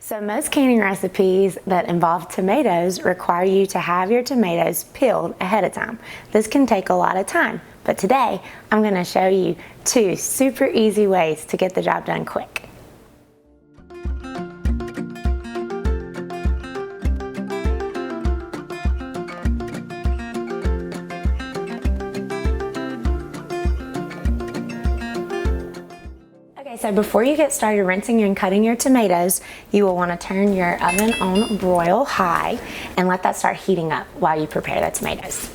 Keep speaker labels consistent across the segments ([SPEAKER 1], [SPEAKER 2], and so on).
[SPEAKER 1] So most canning recipes that involve tomatoes require you to have your tomatoes peeled ahead of time. This can take a lot of time, but today I'm going to show you 2 super easy ways to get the job done quick. So before you get started rinsing and cutting your tomatoes, you will want to turn your oven on broil high and let that start heating up while you prepare the tomatoes.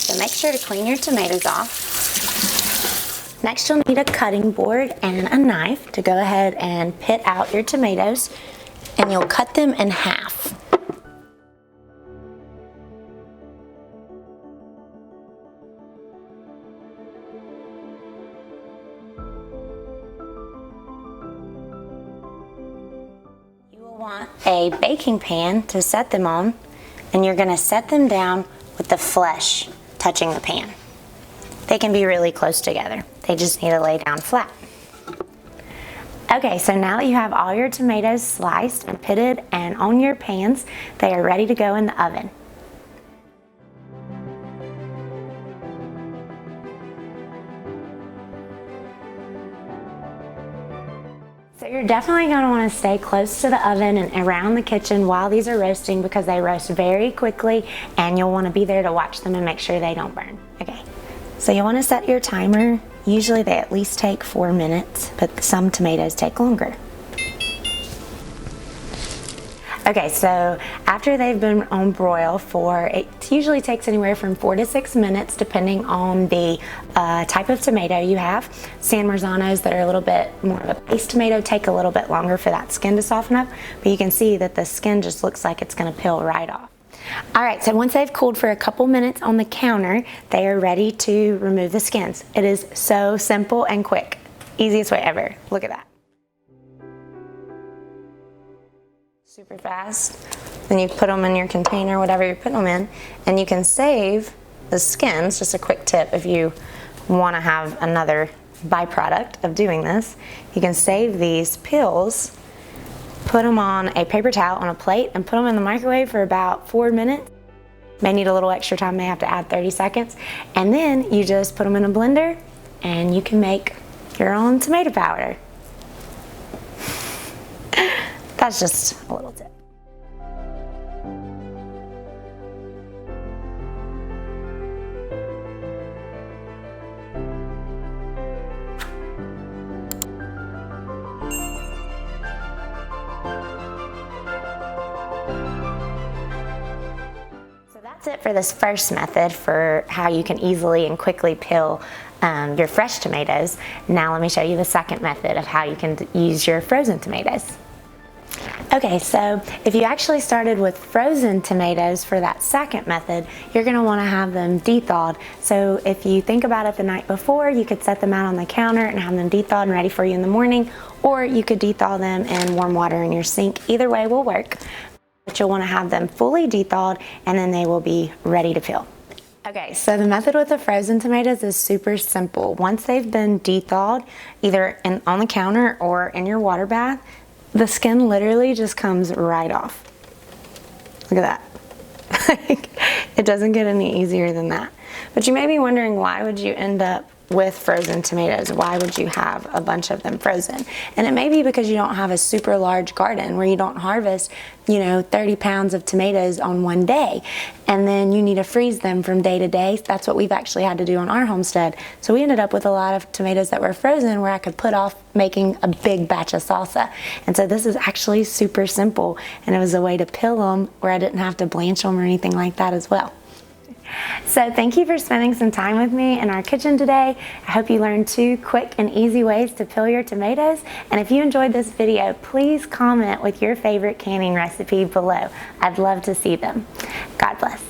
[SPEAKER 1] So make sure to clean your tomatoes off. Next, you'll need a cutting board and a knife to go ahead and pit out your tomatoes, and you'll cut them in half. Want a baking pan to set them on, and you're going to set them down with the flesh touching the pan. They can be really close together. They just need to lay down flat. Okay, so now that you have all your tomatoes sliced and pitted and on your pans, they are ready to go in the oven. So you're definitely going to want to stay close to the oven and around the kitchen while these are roasting, because they roast very quickly and you'll want to be there to watch them and make sure they don't burn. Okay, so you want to set your timer. Usually they at least take 4 minutes, but some tomatoes take longer. Okay, so after they've been on broil it usually takes anywhere from 4 to 6 minutes depending on the type of tomato you have. San Marzanos that are a little bit more of a paste tomato take a little bit longer for that skin to soften up, but you can see that the skin just looks like it's going to peel right off. Alright, so once they've cooled for a couple minutes on the counter, they are ready to remove the skins. It is so simple and quick. Easiest way ever. Look at that. Super fast. Then you put them in your container, whatever you're putting them in, and you can save the skins. Just a quick tip if you want to have another byproduct of doing this. You can save these peels, put them on a paper towel on a plate, and put them in the microwave for about 4 minutes. May need a little extra time, may have to add 30 seconds. And then you just put them in a blender and you can make your own tomato powder. That's just a little tip. So that's it for this first method for how you can easily and quickly peel your fresh tomatoes. Now let me show you the second method of how you can use your frozen tomatoes. Okay, so if you actually started with frozen tomatoes for that second method, you're going to want to have them de-thawed. So if you think about it the night before, you could set them out on the counter and have them de-thawed and ready for you in the morning, or you could de-thaw them in warm water in your sink. Either way will work, but you'll want to have them fully de-thawed and then they will be ready to peel. Okay, so the method with the frozen tomatoes is super simple. Once they've been de-thawed, either on the counter or in your water bath, the skin literally just comes right off. Look at that. It doesn't get any easier than that. But you may be wondering, why would you end up with frozen tomatoes? Why would you have a bunch of them frozen? And it may be because you don't have a super large garden where you don't harvest, 30 pounds of tomatoes on one day. And then you need to freeze them from day to day. That's what we've actually had to do on our homestead. So we ended up with a lot of tomatoes that were frozen where I could put off making a big batch of salsa. And so this is actually super simple, and it was a way to peel them where I didn't have to blanch them or anything like that as well. So thank you for spending some time with me in our kitchen today. I hope you learned 2 quick and easy ways to peel your tomatoes. And if you enjoyed this video, please comment with your favorite canning recipe below. I'd love to see them. God bless.